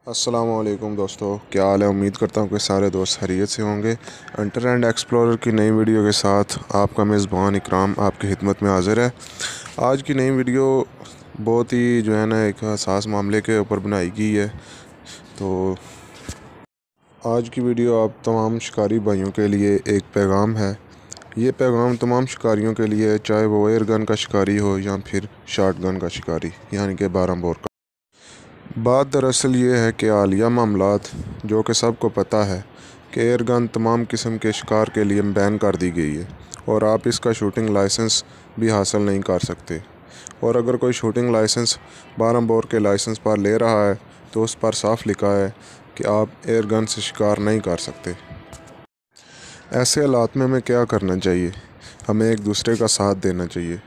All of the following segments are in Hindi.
अस्सलामुअलैकुम दोस्तों, क्या हाल है। उम्मीद करता हूँ कि सारे दोस्त खैरियत से होंगे। हंटर एंड एक्सप्लोरर की नई वीडियो के साथ आपका मेज़बान इकराम आपकी खिदमत में हाज़िर है। आज की नई वीडियो बहुत ही जो है ना एक हसास मामले के ऊपर बनाई गई है। तो आज की वीडियो आप तमाम शिकारी भाइयों के लिए एक पैगाम है। ये पैगाम तमाम शिकारियों के लिए है, चाहे वो एयर गन का शिकारी हो या फिर शॉट गन का शिकारी यानी कि 12 बोर का। बात दरअसल ये है कि हालिया मामलात जो कि सबको पता है कि एयर गन तमाम किस्म के शिकार के लिए बैन कर दी गई है और आप इसका शूटिंग लाइसेंस भी हासिल नहीं कर सकते। और अगर कोई शूटिंग लाइसेंस 12 बोर के लाइसेंस पर ले रहा है तो उस पर साफ लिखा है कि आप एयर गन से शिकार नहीं कर सकते। ऐसे हालात में हमें क्या करना चाहिए? हमें एक दूसरे का साथ देना चाहिए,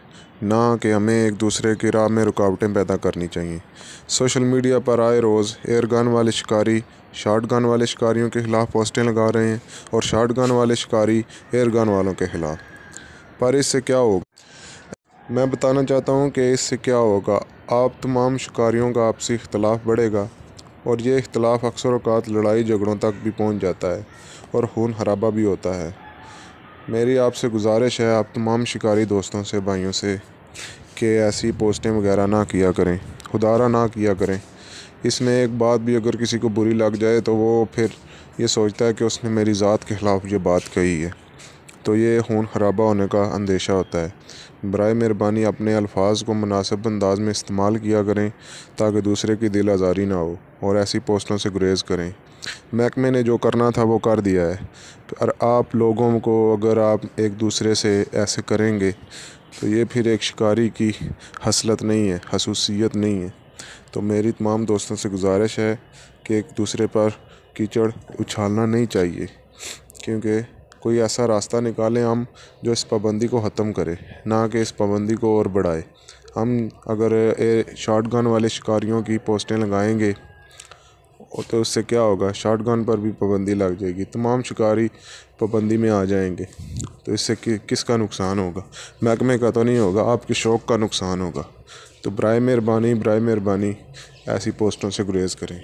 ना कि हमें एक दूसरे की राह में रुकावटें पैदा करनी चाहिए। सोशल मीडिया पर आए रोज़ एयर गन वाले शिकारी शॉट गन वाले शिकारियों के ख़िलाफ़ पोस्टें लगा रहे हैं और शॉट गन वाले शिकारी एयर गन वालों के ख़िलाफ़। पर इससे क्या होगा? मैं बताना चाहता हूँ कि इससे क्या होगा। आप तमाम शिकारियों का आपसी इख्तलाफ बढ़ेगा और ये इख्तलाफ अक्सर औक़ात लड़ाई झगड़ों तक भी पहुँच जाता है और खून खराबा भी होता है। मेरी आपसे गुजारिश है, आप तमाम शिकारी दोस्तों से, भाइयों से, कि ऐसी पोस्टें वगैरह ना किया करें, खुदारा ना किया करें। इसमें एक बात भी अगर किसी को बुरी लग जाए तो वो फिर ये सोचता है कि उसने मेरी ज़ात के ख़िलाफ़ ये बात कही है, तो ये खून खराबा होने का अंदेशा होता है। बराए मेहरबानी अपने अल्फाज को मुनासिब अंदाज में इस्तेमाल किया करें ताकि दूसरे की दिल आज़ारी ना हो और ऐसी पोस्टों से गुरेज़ करें। महकमे ने जो करना था वो कर दिया है, और आप लोगों को अगर आप एक दूसरे से ऐसे करेंगे तो ये फिर एक शिकारी की हसलत नहीं है, खसूसियत नहीं है। तो मेरी तमाम दोस्तों से गुजारिश है कि एक दूसरे पर कीचड़ उछालना नहीं चाहिए, क्योंकि कोई ऐसा रास्ता निकालें हम जो इस पाबंदी को ख़त्म करे, ना कि इस पाबंदी को और बढ़ाए। हम अगर शॉट गन वाले शिकारियों की पोस्टें लगाएंगे तो उससे क्या होगा, शॉट गन पर भी पाबंदी लग जाएगी, तमाम शिकारी पाबंदी में आ जाएंगे। तो इससे किसका नुकसान होगा? महकमे का तो नहीं होगा, आपके शौक़ का नुकसान होगा। तो बराए मेहरबानी ऐसी पोस्टों से गुरेज़ करें।